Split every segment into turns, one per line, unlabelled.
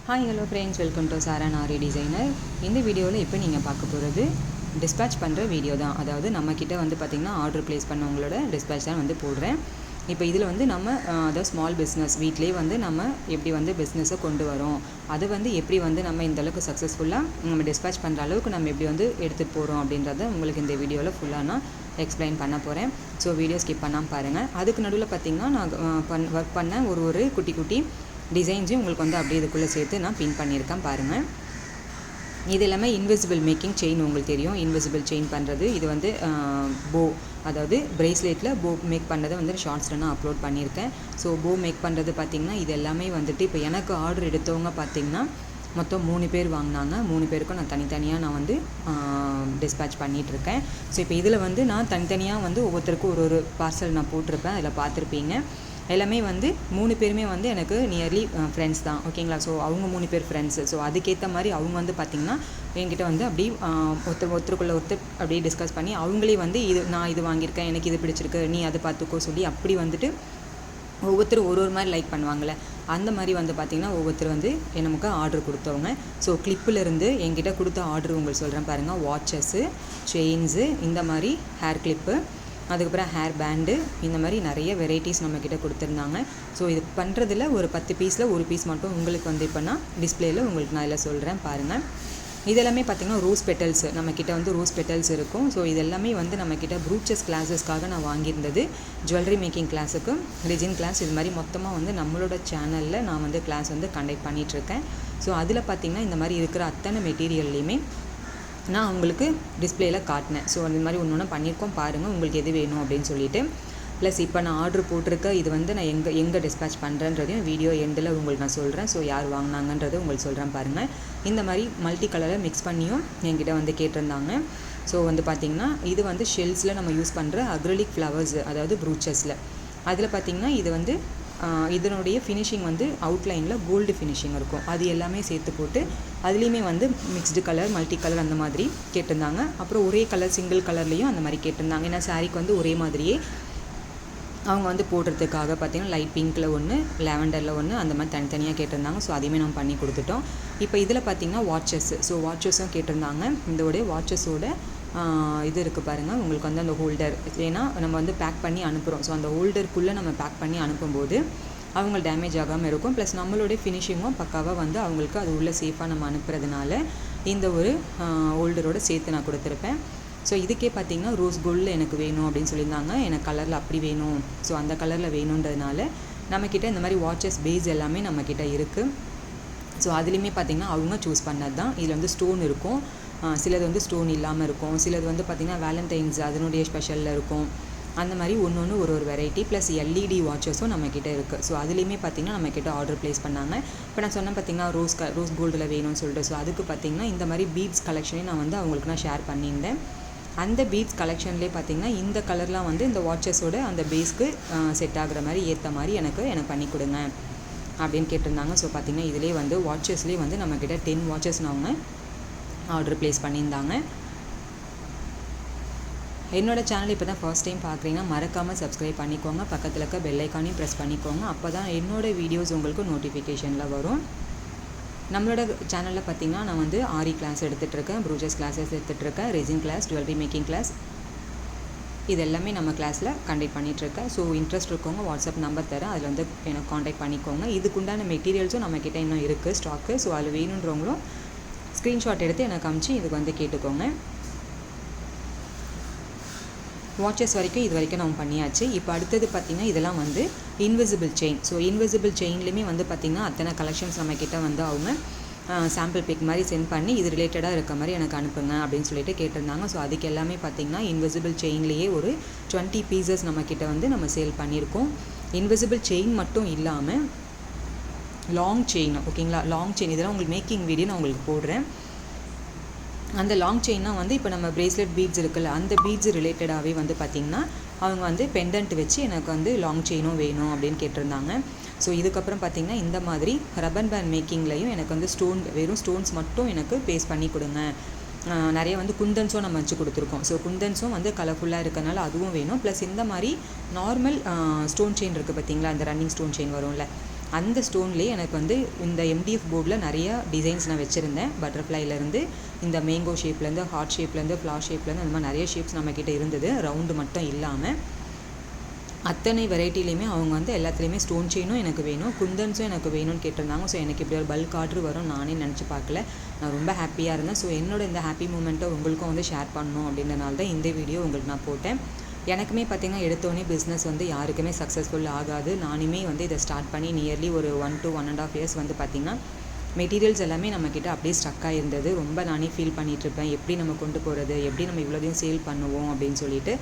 Hi hello friends, welcome to Sara Nari designer. இந்த வீடியோவில் இப்போ நீங்கள் பார்க்க போகிறது டிஸ்பேச் பண்ணுற வீடியோ தான். அதாவது நம்மக்கிட்ட வந்து பார்த்திங்கன்னா ஆர்டர் ப்ளேஸ் பண்ணவங்களோட டிஸ்பேச் தான் வந்து போடுறேன். இப்போ இதில் வந்து நம்ம அதாவது ஸ்மால் பிஸ்னஸ் வீட்லேயே வந்து நம்ம எப்படி வந்து பிஸ்னஸை கொண்டு வரோம், அது வந்து எப்படி வந்து நம்ம இந்தளவுக்கு சக்ஸஸ்ஃபுல்லாக நம்ம டிஸ்பேச் பண்ணுற அளவுக்கு நம்ம எப்படி வந்து எடுத்துகிட்டு போகிறோம் அப்படின்றத உங்களுக்கு இந்த வீடியோவில் ஃபுல்லாக நான் எக்ஸ்பிளைன் பண்ண போகிறேன். ஸோ வீடியோ ஸ்கிப் பண்ணாமல் பாருங்கள். அதுக்கு நடுவில் பார்த்திங்கன்னா நான் ஒர்க் பண்ண ஒரு குட்டி குட்டி டிசைன்ஸையும் உங்களுக்கு வந்து அப்படியே இதுக்குள்ளே சேர்த்து நான் பின் பண்ணியிருக்கேன் பாருங்கள். இது எல்லாமே இன்விசிபிள் மேக்கிங் செயின். உங்களுக்கு தெரியும் இன்விசிபிள் செயின் பண்ணுறது. இது வந்து போ, அதாவது ப்ரேஸ்லெட்டில் போ மேக் பண்ணுறதை வந்து ஷார்ட்ஸில் நான் அப்லோட் பண்ணியிருக்கேன். ஸோ போ மேக் பண்ணுறது பார்த்திங்கன்னா இது எல்லாமே வந்துட்டு இப்போ எனக்கு ஆர்டர் எடுத்தவங்க பார்த்திங்கன்னா மொத்தம் 3 பேர் வாங்கினாங்க. 3 பேருக்கும் நான் தனித்தனியாக நான் வந்து டிஸ்பேச் பண்ணிகிட்ருக்கேன். ஸோ இப்போ இதில் வந்து நான் தனித்தனியாக வந்து ஒவ்வொருத்தருக்கும் ஒரு பார்சல் நான் போட்டிருப்பேன். அதில் பார்த்துருப்பீங்க. எல்லாமே வந்து 3 பேருமே வந்து எனக்கு நியர்லி ஃப்ரெண்ட்ஸ் தான், ஓகேங்களா. ஸோ அவங்க 3 பேர் ஃப்ரெண்ட்ஸு. ஸோ அதுக்கேற்ற மாதிரி அவங்க வந்து பார்த்திங்கன்னா என்கிட்ட வந்து அப்படி ஒருத்தருக்குள்ளே ஒருத்தர் அப்படியே டிஸ்கஸ் பண்ணி அவங்களே வந்து நான் இது வாங்கியிருக்கேன், எனக்கு இது பிடிச்சிருக்கு, நீ அதை பார்த்துக்கோ சொல்லி அப்படி வந்துட்டு ஒவ்வொருத்தரும் ஒரு மாதிரி லைக் பண்ணுவாங்கள்ல, அந்த மாதிரி வந்து பார்த்திங்கன்னா ஒவ்வொருத்தர் வந்து நமக்கு ஆர்டர் கொடுத்தவங்க. ஸோ கிளிப்பிலேருந்து என்கிட்ட கொடுத்த ஆர்டர் உங்களுக்கு சொல்கிறேன் பாருங்கள். வாட்சஸ்ஸு, செயின்ஸு, இந்த மாதிரி ஹேர் கிளிப்பு, அதுக்கப்புறம் ஹேர் பேண்டு, இந்த மாதிரி நிறைய வெரைட்டிஸ் நம்மக்கிட்ட கொடுத்துருந்தாங்க. ஸோ இது பண்ணுறதுல ஒரு 10 பீஸில் ஒரு பீஸ் மட்டும் உங்களுக்கு வந்து இப்போ நான் டிஸ்பிளேயில் உங்களுக்கு நான் இதில் சொல்கிறேன் பாருங்கள். இதெல்லாமே பார்த்திங்கன்னா ரோஸ் பெட்டல்ஸ், நம்மக்கிட்ட வந்து ரோஸ் பெட்டல்ஸ் இருக்கும். ஸோ இதெல்லாமே வந்து நம்மக்கிட்ட ப்ரூச்சஸ் கிளாஸஸ்க்காக நான் வாங்கியிருந்தது. ஜுவல்லரி மேக்கிங் கிளாஸுக்கு ரெஜின் கிளாஸ், இது மாதிரி மொத்தமாக வந்து நம்மளோட சேனலில் நான் வந்து கிளாஸ் வந்து கண்டக்ட் பண்ணிகிட்ருக்கேன். ஸோ அதில் பார்த்திங்கன்னா இந்த மாதிரி இருக்கிற அத்தனை மெட்டீரியல்லையுமே நான் உங்களுக்கு டிஸ்பிளேயில் காட்டினேன். ஸோ அந்த மாதிரி ஒன்று பண்ணியிருக்கோம் பாருங்கள், உங்களுக்கு எது வேணும் அப்படின்னு சொல்லிட்டு. ப்ளஸ் இப்போ நான் ஆர்டர் போட்டிருக்க இது வந்து நான் எங்கே டிஸ்பேச் பண்ணுறேன்றதையும் வீடியோ எண்டில் உங்களுக்கு நான் சொல்கிறேன். ஸோ யார் வாங்கினாங்கன்றது உங்களுக்கு சொல்கிறேன் பாருங்கள். இந்த மாதிரி மல்டி கலரில் மிக்ஸ் பண்ணியும் என்கிட்ட வந்து கேட்டிருந்தாங்க. ஸோ வந்து பார்த்திங்கன்னா இது வந்து ஷெல்ஸில் நம்ம யூஸ் பண்ணுற அக்ரிலிக் ஃப்ளவர்ஸ், அதாவது ப்ரூச்சஸில். அதில் பார்த்திங்கன்னா இது வந்து இதனுடைய ஃபினிஷிங் வந்து அவுட்லைனில் கோல்டு ஃபினிஷிங் இருக்கும். அது எல்லாமே சேர்த்து போட்டு அதுலேயுமே வந்து மிக்ஸ்டு கலர், மல்டி கலர் அந்த மாதிரி கேட்டிருந்தாங்க. அப்புறம் ஒரே கலர் சிங்கிள் கலர்லேயும் அந்த மாதிரி கேட்டிருந்தாங்க. ஏன்னா சாரீக்கு வந்து ஒரே மாதிரியே அவங்க வந்து போடுறதுக்காக பார்த்திங்கன்னா லைட் பிங்க்கில் ஒன்று, லாவெண்டரில் ஒன்று, அந்த மாதிரி தனித்தனியாக கேட்டிருந்தாங்க. ஸோ அதையுமே நம்ம பண்ணி கொடுத்துட்டோம். இப்போ இதில் பார்த்திங்கன்னா வாட்சஸ், ஸோ வாட்சஸும் கேட்டிருந்தாங்க. இதோடைய வாட்சஸோட இது இருக்குது பாருங்கள், உங்களுக்கு வந்து அந்த ஹோல்டர். ஏன்னா நம்ம வந்து பேக் பண்ணி அனுப்புகிறோம். ஸோ அந்த ஹோல்டருக்குள்ளே நம்ம பேக் பண்ணி அனுப்பும்போது அவங்க டேமேஜ் ஆகாமல் இருக்கும். ப்ளஸ் நம்மளுடைய ஃபினிஷிங்கும் பக்காவாக வந்து அவங்களுக்கு அது உள்ளே சேஃபாக நம்ம அனுப்புறதுனால இந்த ஒரு ஹோல்டரோடு சேர்த்து நான் கொடுத்துருப்பேன். ஸோ இதுக்கே பார்த்திங்கன்னா ரோஸ் கோல்டில் எனக்கு வேணும் அப்படின்னு சொல்லியிருந்தாங்க. எனக்கு கலரில் அப்படி வேணும், ஸோ அந்த கலரில் வேணுன்றதுனால நம்மக்கிட்ட இந்த மாதிரி வாட்சஸ் பேஸ் எல்லாமே நம்மக்கிட்ட இருக்குது. ஸோ அதுலேயுமே பார்த்திங்கன்னா அவங்க சூஸ் பண்ணது தான். இதில் வந்து ஸ்டோன் இருக்கும், சிலது வந்து ஸ்டோன் இல்லாமல் இருக்கும், சிலது வந்து பார்த்திங்கன்னா வேலண்டைன்ஸ் அதனுடைய ஸ்பெஷலில் இருக்கும். அந்த மாதிரி ஒன்று ஒரு வெரைட்டி. ப்ளஸ் எல்இடி வாட்சஸும் நம்மக்கிட்ட இருக்குது. ஸோ அதுலேயுமே பார்த்திங்கன்னா நம்மக்கிட்ட ஆர்டர் ப்ளேஸ் பண்ணாங்க. இப்போ நான் சொன்னேன் பார்த்திங்கன்னா ரோஸ் கோல்டில் வேணும்னு சொல்லிட்டு. ஸோ அதுக்கு பார்த்திங்கன்னா இந்த மாதிரி பீட்ஸ் கலெக்ஷனே நான் வந்து அவங்களுக்கு நான் ஷேர் பண்ணியிருந்தேன். அந்த பீட்ஸ் கலெக்ஷன்லேயே பார்த்திங்கன்னா இந்த கலர்லாம் வந்து இந்த வாட்சஸோட அந்த பேஸ்க்கு செட் ஆகுற மாதிரி ஏற்ற மாதிரி எனக்கு பண்ணி கொடுங்க அப்படின்னு கேட்டிருந்தாங்க. ஸோ பார்த்திங்கன்னா இதிலே வந்து வாட்சஸ்லேயே வந்து நம்மக்கிட்ட 10 வாட்சஸ் அவங்க ஆர்டர் ப்ளேஸ் பண்ணியிருந்தாங்க. என்னோடய சேனல் இப்போ தான் ஃபர்ஸ்ட் டைம் பார்க்குறீங்கன்னா மறக்காமல் சப்ஸ்கிரைப் பண்ணிக்கோங்க. பக்கத்தில் இருக்க பெல் ஐக்கானையும் ப்ரெஸ் பண்ணிக்கோங்க. அப்போ தான் என்னோடய வீடியோஸ் உங்களுக்கு நோட்டிஃபிகேஷனில் வரும். நம்மளோட சேனலில் பார்த்திங்கன்னா நான் வந்து ஆரி கிளாஸ் எடுத்துகிட்ருக்கேன், ப்ரூச்சஸ் கிளாஸஸ் எடுத்துகிட்ருக்கேன், resin class, jewellery making class, இது எல்லாமே நம்ம கிளாஸில் கண்டக்ட் பண்ணிகிட்ருக்கேன். ஸோ இன்ட்ரெஸ்ட் இருக்கவங்க வாட்ஸ்அப் நம்பர் தரேன், அதில் வந்து எனக்கு காண்டாக்ட் பண்ணிக்கோங்க. இதுக்குண்டான மெட்டீரியல்ஸும் நம்மக்கிட்ட இன்னும் இருக்குது ஸ்டாக்கு. ஸோ அதில் வேணுன்றவங்களும் ஸ்க்ரீன்ஷாட் எடுத்து எனக்கு அமுச்சு இதுக்கு வந்து கேட்டுக்கோங்க. வாட்சஸ் வரைக்கும் இது வரைக்கும் நம்ம பண்ணியாச்சு. இப்போ அடுத்தது பார்த்திங்கன்னா இதெல்லாம் வந்து இன்விசிபிள் செயின். ஸோ இன்விசிபிள் செயின்லேயுமே வந்து பார்த்திங்கன்னா அத்தனை கலெக்ஷன்ஸ் நம்மக்கிட்ட வந்து அவங்க சாம்பிள் பிக் மாதிரி சென்ட் பண்ணி இது ரிலேட்டடாக இருக்க மாதிரி எனக்கு அனுப்புங்க அப்படின்னு சொல்லிட்டு கேட்டிருந்தாங்க. ஸோ அதுக்கு எல்லாமே பார்த்திங்கன்னா இன்விசிபிள் செயின்லேயே ஒரு 20 பீசஸ் நம்மக்கிட்ட வந்து நம்ம சேல் பண்ணியிருக்கோம். இன்விசிபிள் செயின் மட்டும் இல்லாமல் லாங் செயின், ஓகேங்களா. லாங் செயின் இதெல்லாம் உங்களுக்கு மேக்கிங் வீடியோ நான் உங்களுக்கு போடுறேன். அந்த லாங் செயின்னா வந்து இப்போ நம்ம பிரேஸ்லெட் பீட்ஸ் இருக்குல்ல, அந்த பீட்ஸ் ரிலேட்டடாகவே வந்து பார்த்திங்கன்னா அவங்க வந்து பெண்டன்ட் வச்சு எனக்கு வந்து லாங் செயினும் வேணும் அப்படின்னு கேட்டிருந்தாங்க. ஸோ இதுக்கப்புறம் பார்த்திங்கன்னா இந்த மாதிரி ரப்பர் பேண்ட் மேக்கிங்லேயும் எனக்கு வந்து வெறும் ஸ்டோன்ஸ் மட்டும் எனக்கு பேஸ்ட் பண்ணி கொடுங்க. நிறைய வந்து குந்தன்ஸும் நம்ம வச்சு கொடுத்துருக்கோம். ஸோ குந்தன்ஸும் வந்து கலர்ஃபுல்லாக இருக்கனால அதுவும் வேணும். ப்ளஸ் இந்த மாதிரி நார்மல் ஸ்டோன் செயின் இருக்குது பார்த்திங்களா, அந்த ரன்னிங் ஸ்டோன் செயின் வரும்ல, அந்த ஸ்டோன்லேயே எனக்கு வந்து இந்த MDF போர்டில் நிறையா டிசைன்ஸ் நான் வச்சுருந்தேன். பட்டர்ஃப்ளைலேருந்து இந்த மேங்கோ ஷேப்லேருந்து, ஹார்ட் ஷேப்லேருந்து, ஃப்ளார் ஷேப்லேருந்து அந்த மாதிரி நிறைய ஷேப்ஸ் நம்மக்கிட்ட இருந்தது, ரவுண்டு மட்டும் இல்லாமல். அத்தனை வெரைட்டிலையுமே அவங்க வந்து எல்லாத்துலேயுமே ஸ்டோன் செயினும் எனக்கு வேணும், குந்தன்ஸும் எனக்கு வேணும்னு கேட்டிருந்தாங்க. ஸோ எனக்கு இப்படி ஒரு பல்க் ஆர்டர் வரும் நானே நினச்சி பார்க்கல. நான் ரொம்ப ஹாப்பியாக இருந்தேன். ஸோ என்னோட இந்த ஹாப்பி மூமெண்ட்டை உங்களுக்கும் வந்து ஷேர் பண்ணணும் அப்படின்றனால தான் இந்த வீடியோ உங்களுக்கு நான் போட்டேன். எனக்குமே பார்த்திங்கன்னா எடுத்தோடனே பிஸ்னஸ் வந்து யாருக்குமே சக்ஸஸ்ஃபுல் ஆகாது. நானுமே வந்து இதை ஸ்டார்ட் பண்ணி நியர்லி ஒரு 1 to 1.5 years வந்து பார்த்திங்கன்னா மெட்டீரியல்ஸ் எல்லாமே நம்மக்கிட்ட அப்படியே ஸ்டக்காக இருந்தது. ரொம்ப நானே ஃபீல் பண்ணிகிட்ருப்பேன், எப்படி நம்ம கொண்டு போகிறது, எப்படி நம்ம இவ்வளோதையும் சேல் பண்ணுவோம் அப்படின்னு சொல்லிட்டு.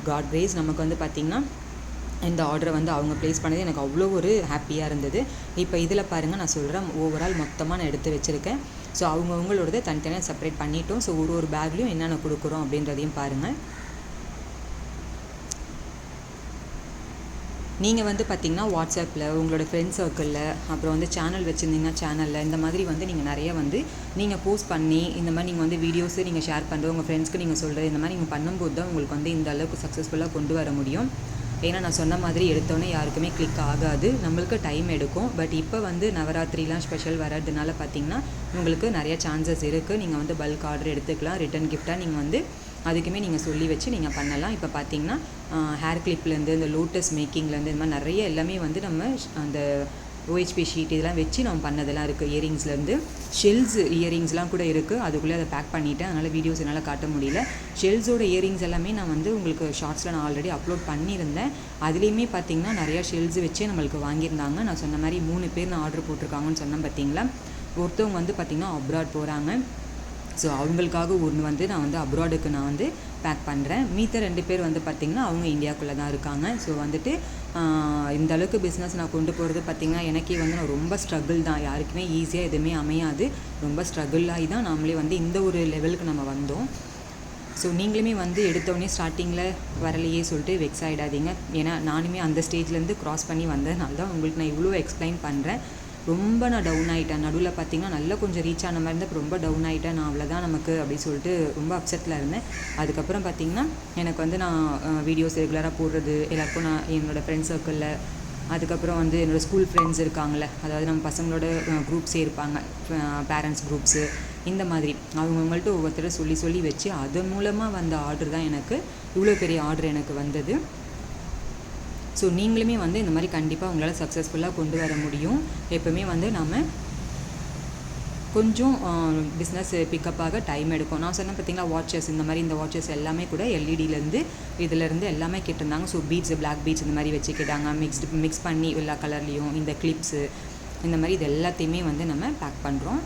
காட் கிரேஸ் நமக்கு வந்து பார்த்திங்கன்னா இந்த ஆர்டரை வந்து அவங்க ப்ளேஸ் பண்ணது எனக்கு அவ்வளோ ஒரு ஹாப்பியாக இருந்தது. இப்போ இதில் பாருங்கள், நான் சொல்கிறேன் ஓவரால் மொத்தமாக நான் எடுத்து வச்சுருக்கேன். ஸோ அவங்கவுங்களோடதை தனித்தனியாக செப்பரேட் பண்ணிட்டோம். ஸோ ஒரு பேக்லேயும் என்னென்ன கொடுக்குறோம் அப்படின்றதையும் பாருங்கள். நீங்கள் வந்து பார்த்திங்கன்னா வாட்ஸ்அப்பில் உங்களோட ஃப்ரெண்ட்ஸ் சர்க்கிளில், அப்புறம் வந்து சேனல் வச்சுருந்தீங்கன்னா சேனலில் இந்த மாதிரி வந்து நீங்கள் நிறைய வந்து நீங்கள் போஸ்ட் பண்ணி இந்த மாதிரி நீங்கள் வந்து வீடியோஸு நீங்கள் ஷேர் பண்ணுறது, உங்கள் ஃப்ரெண்ட்ஸ்க்கு நீங்கள் சொல்கிறது, இந்த மாதிரி நீங்கள் பண்ணும்போது தான் உங்களுக்கு வந்து இந்த அளவுக்கு சக்ஸஸ்ஃபுல்லாக கொண்டு வர முடியும். ஏன்னா நான் சொன்ன மாதிரி எடுத்தோன்னே யாருக்குமே கிளிக் ஆகாது, நம்மளுக்கு டைம் எடுக்கும். பட் இப்போ வந்து நவராத்திரிலாம் ஸ்பெஷல் வர்றதுனால பார்த்திங்கன்னா உங்களுக்கு நிறைய சான்சஸ் இருக்குது. நீங்கள் வந்து பல்க் ஆர்டர் எடுத்துக்கலாம், ரிட்டன் கிஃப்டாக நீங்கள் வந்து அதுக்குமே நீங்கள் சொல்லி வச்சு நீங்கள் பண்ணலாம். இப்போ பார்த்திங்கன்னா ஹேர் கிளிப்லேருந்து இந்த லோட்டஸ் மேக்கிங்லேருந்து இந்த மாதிரி நிறைய எல்லாமே வந்து நம்ம அந்த OHP ஷீட் இதெல்லாம் வச்சு நம்ம பண்ணதெல்லாம் இருக்குது. இயரிங்ஸ்லேருந்து ஷெல்ஸ் இயரிங்ஸ்லாம் கூட இருக்குது. அதுக்குள்ளே அதை பேக் பண்ணிவிட்டேன், அதனால் வீடியோஸ் என்னால் காட்ட முடியல. ஷெல்ஸோட இயரிங்ஸ் எல்லாமே நான் வந்து உங்களுக்கு ஷார்ட்ஸில் நான் ஆல்ரெடி அப்லோட் பண்ணியிருந்தேன். அதுலேயுமே பார்த்திங்கன்னா நிறையா ஷெல்ஸ் வச்சே நம்மளுக்கு வாங்கியிருந்தாங்க. நான் சொன்ன மாதிரி 3 பேர் நான் ஆர்டர் போட்டிருக்காங்கன்னு சொன்னேன் பார்த்திங்களா. ஒருத்தவங்க வந்து பார்த்திங்கன்னா அப்ராட் போகிறாங்க. ஸோ அவங்களுக்காக ஒன்று வந்து நான் வந்து அப்ராடுக்கு நான் வந்து பேக் பண்ணுறேன். மீத்த 2 பேர் வந்து பார்த்திங்கன்னா அவங்க இந்தியாவுக்குள்ளே தான் இருக்காங்க. ஸோ வந்துட்டு இந்த அளவுக்கு பிஸ்னஸ் நான் கொண்டு போகிறது பார்த்திங்கன்னா எனக்கே வந்து நான் ரொம்ப ஸ்ட்ரகிள் தான். யாருக்குமே ஈஸியாக எதுவுமே அமையாது. ரொம்ப ஸ்ட்ரகிள் ஆகி தான் நாமளே வந்து இந்த ஒரு லெவலுக்கு நம்ம வந்தோம். ஸோ நீங்களுமே வந்து எடுத்தோடனே ஸ்டார்டிங்கில் வரலையே சொல்லிட்டு வெக்ஸ் ஆகிடாதீங்க. ஏன்னா நானுமே அந்த ஸ்டேஜ்லேருந்து க்ராஸ் பண்ணி வந்ததுனால தான் உங்களுக்கு நான் இவ்வளோ எக்ஸ்பிளைன் பண்ணுறேன். ரொம்ப நான் டவுன் ஆகிட்டேன். நடுவில் பார்த்திங்கன்னா நல்லா கொஞ்சம் ரீச் ஆன மாதிரி இருந்தால் ரொம்ப டவுன் ஆகிட்டேன். நான் அவ்வளோதான் நமக்கு அப்படின்னு சொல்லிட்டு ரொம்ப அப்செட்டில் இருந்தேன். அதுக்கப்புறம் பார்த்திங்கன்னா எனக்கு வந்து நான் வீடியோஸ் ரெகுலராக போடுறது, எல்லாருக்கும் நான் என்னோடய ஃப்ரெண்ட்ஸ் சர்க்கிளில், அதுக்கப்புறம் வந்து என்னோடய ஸ்கூல் ஃப்ரெண்ட்ஸ் இருக்காங்களே, அதாவது நம்ம பசங்களோட குரூப்ஸே இருப்பாங்க, பேரண்ட்ஸ் குரூப்ஸு, இந்த மாதிரி அவங்கவுங்கள்ட்ட ஒவ்வொருத்தரை சொல்லி சொல்லி வச்சு அது மூலமாக வந்த ஆர்டர் தான் எனக்கு இவ்வளோ பெரிய ஆர்டர் எனக்கு வந்தது. ஸோ நீங்களுமே வந்து இந்த மாதிரி கண்டிப்பாக உங்களால் சக்ஸஸ்ஃபுல்லாக கொண்டு வர முடியும். எப்போவுமே வந்து நம்ம கொஞ்சம் பிஸ்னஸ் பிக்கப்பாக டைம் எடுக்கும். நான் சொன்னேன் பார்த்திங்களா வாட்சஸ், இந்த மாதிரி இந்த வாட்சஸ் எல்லாமே கூட LEDலேருந்து இதிலேருந்து எல்லாமே கேட்டிருந்தாங்க. ஸோ பீட்ஸ், பிளாக் பீட்ஸ் இந்த மாதிரி வச்சு கேட்டாங்க. மிக்ஸ் பண்ணி எல்லா கலர்லேயும் இந்த கிளிப்ஸு இந்த மாதிரி இது எல்லாத்தையுமே வந்து நம்ம பேக் பண்ணுறோம்.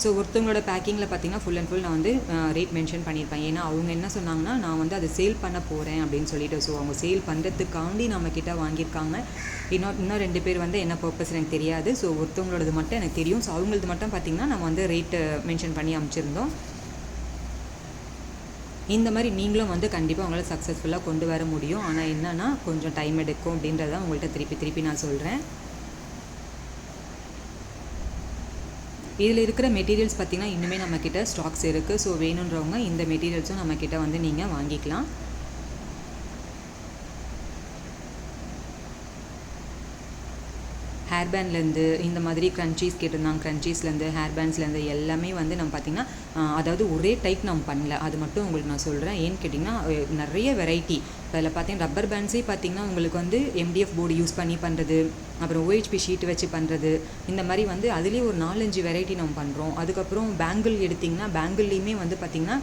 ஸோ ஒருத்தவங்களோட பேக்கிங்கில் பார்த்திங்கன்னா ஃபுல் அண்ட் ஃபுல் நான் வந்து ரேட் மென்ஷன் பண்ணியிருப்பேன். ஏன்னா அவங்க என்ன சொன்னாங்கன்னா நான் வந்து அதை சேல் பண்ண போகிறேன் அப்படின்னு சொல்லிட்டு. ஸோ அவங்க சேல் பண்ணுறதுக்காண்டி நம்மக்கிட்ட வாங்கியிருக்காங்க. இன்னும் 2 பேர் வந்து என்ன பர்பஸ் எனக்கு தெரியாது. ஸோ ஒருத்தவங்களோடது மட்டும் எனக்கு தெரியும். ஸோ அவங்களது மட்டும் பார்த்திங்கன்னா நம்ம வந்து ரேட்டு மென்ஷன் பண்ணி அமைச்சிருந்தோம். இந்த மாதிரி நீங்களும் வந்து கண்டிப்பாக உங்களால் சக்ஸஸ்ஃபுல்லாக கொண்டு வர முடியும். ஆனால் என்னென்னா கொஞ்சம் டைம் எடுக்கும் அப்படின்றத உங்கள்கிட்ட திருப்பி நான் சொல்கிறேன். இதில் இருக்கிற மெட்டீரியல்ஸ் பார்த்திங்கன்னா இன்னுமே நம்மக்கிட்ட ஸ்டாக்ஸ் இருக்குது. ஸோ வேணுன்றவங்க இந்த மெட்டீரியல்ஸும் நம்மக்கிட்ட வந்து நீங்கள் வாங்கிக்கலாம். ஹேர் பேண்ட்லேருந்து இந்த மாதிரி க்ரன்ச்சீஸ் கேட்டிருந்தாங்க, க்ரன்ச்சீஸ்லேருந்து ஹேர் பேண்ட்ஸ்லேருந்து எல்லாமே வந்து நம்ம பார்த்திங்கன்னா அதாவது ஒரே டைப் நம்ம பண்ணல, அது மட்டும் உங்களுக்கு நான் சொல்கிறேன். ஏன்னு கேட்டிங்கன்னா நிறைய வெரைட்டி. அதில் பார்த்திங்கன்னா ரப்பர் பேண்ட்ஸே பார்த்திங்கன்னா உங்களுக்கு வந்து MDF போர்டு யூஸ் பண்ணி பண்ணுறது, அப்புறம் OHP ஷீட் வச்சு பண்ணுறது, இந்த மாதிரி வந்து அதுலேயே ஒரு 4-5 வெரைட்டி நம்ம பண்ணுறோம். அதுக்கப்புறம் பேங்கிள் எடுத்திங்கன்னா பேங்கிள்லேயுமே வந்து பார்த்திங்கன்னா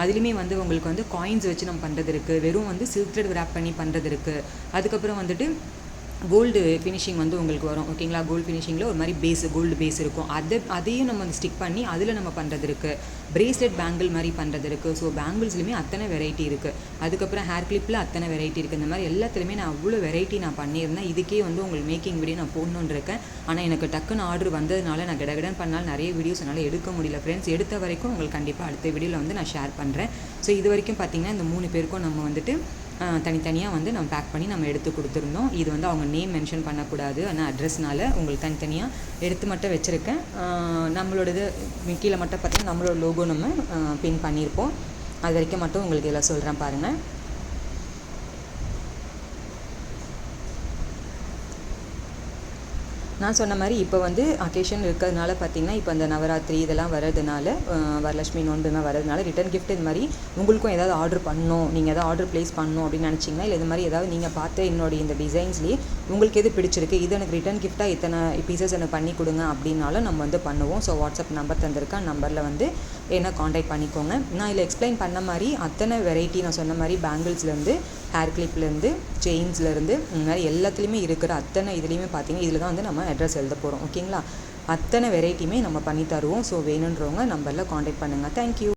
அதுலேயுமே வந்து உங்களுக்கு வந்து காயின்ஸ் வச்சு நம்ம பண்ணுறது இருக்குது, வெறும் வந்து சில்க் த்ரெட் ரேப் பண்ணி பண்ணுறது இருக்குது. அதுக்கப்புறம் வந்துட்டு கோல்டு ஃபினிஷிங் வந்து உங்களுக்கு வரும், ஓகேங்களா. கோல்டு ஃபினிஷிங்கில் ஒரு மாதிரி கோல்டு பேஸ் இருக்கும். அதையும் நம்ம வந்து ஸ்டிக் பண்ணி அதில் நம்ம பண்ணுறது இருக்குது. பிரேஸ்லெட் பேங்கிள் மாதிரி பண்ணுறது இருக்குது. ஸோ பேங்கிள்ஸ்லையுமே அத்தனை வெரைட்டி இருக்குது. அதுக்கப்புறம் ஹேர் கிளிப்பில் அத்தனை வெரைட்டி இருக்குது. இந்த மாதிரி எல்லாத்துலேயுமே நான் அவ்வளோ வெரைட்டி நான் பண்ணியிருந்தேன். இதுக்கே வந்து உங்களுக்கு மேக்கிங் வீடியோ நான் போடணுன்னு இருக்கேன். ஆனால் எனக்கு டக்குன்னு ஆர்டர் வந்ததுனால நான் கடகடன் பண்ணால் நிறைய வீடியோஸ் என்னால் எடுக்க முடியல ஃப்ரெண்ட்ஸ். எடுத்த வரைக்கும் உங்களுக்கு கண்டிப்பாக அடுத்த வீடியோவில் வந்து நான் ஷேர் பண்ணுறேன். ஸோ இது வரைக்கும் பார்த்திங்கன்னா இந்த 3 பேருக்கும் நம்ம வந்துட்டு தனித்தனியாக வந்து நம்ம பேக் பண்ணி நம்ம எடுத்து கொடுத்துருந்தோம். இது வந்து அவங்க நேம் மென்ஷன் பண்ணக்கூடாது, ஆனால் அட்ரஸ்னால உங்களுக்கு தனித்தனியாக எடுத்து மட்டும் வச்சுருக்கேன். நம்மளோடது கீழே மட்டும் பார்த்திங்கன்னா நம்மளோட லோகோ நம்ம பின் பண்ணியிருப்போம். அது வரைக்கும் மட்டும் உங்களுக்கு இதில் சொல்கிறேன் பாருங்கள். நான் சொன்ன மாதிரி இப்போ வந்து அக்கேஷன் இருக்கிறதுனால பார்த்திங்கன்னா இப்போ அந்த நவராத்திரி இதெல்லாம் வர்றதுனால வரலட்சுமி நோன்புலாம் வர்றதுனால ரிட்டன் கிஃப்ட் இது மாதிரி உங்களுக்கும் ஏதாவது ஆர்டர் பண்ணணும், நீங்கள் ஏதாவது ஆர்டர் ப்ளேஸ் பண்ணணும் அப்படின்னு நினச்சிங்கன்னா, இல்லை இது மாதிரி ஏதாவது நீங்கள் பார்த்து என்னுடைய இந்த டிசைன்ஸ்லேயே உங்களுக்கு எது பிடிச்சிருக்கு, இது எனக்கு ரிட்டன் கிஃப்ட்டாக இத்தனை பீசஸ் எனக்கு பண்ணி கொடுங்க அப்படின்னாலும் நம்ம வந்து பண்ணுவோம். ஸோ வாட்ஸ்அப் நம்பர் தந்திருக்கேன், நம்பரில் வந்து என்ன காண்டாக்ட் பண்ணிக்கோங்க. நான் இதில் எக்ஸ்பிளைன் பண்ண மாதிரி அத்தனை வெரைட்டி நான் சொன்ன மாதிரி பேங்கிள்ஸ்லேருந்து ஹேர் கிளிப்லேருந்து செயின்ஸ்லேருந்து இந்த மாதிரி எல்லாத்துலேயுமே இருக்கிற அத்தனை இதுலேயுமே பார்த்திங்கன்னா இதில் தான் வந்து நம்ம அட்ரஸ் எழுத போகிறோம். ஓகேங்களா? அத்தனை வெரைட்டியுமே நம்ம பண்ணி தருவோம். ஸோ வேணுன்றவங்க நம்பரில் காண்டாக்ட் பண்ணுங்கள். தேங்க்யூ.